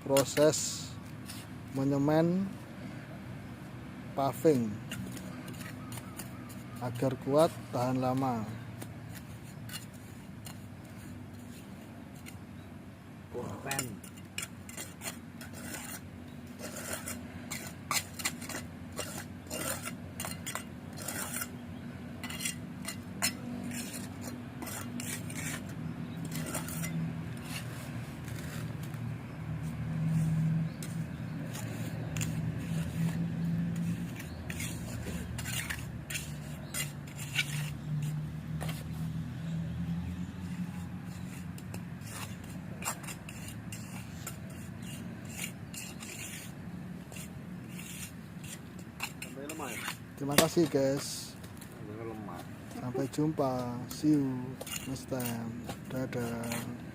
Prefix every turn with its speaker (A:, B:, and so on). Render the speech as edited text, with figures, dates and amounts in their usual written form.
A: proses menyemen paving agar kuat tahan lama.
B: Pulpen.
A: Terima kasih guys. Sampai jumpa. See you next time. Dadah.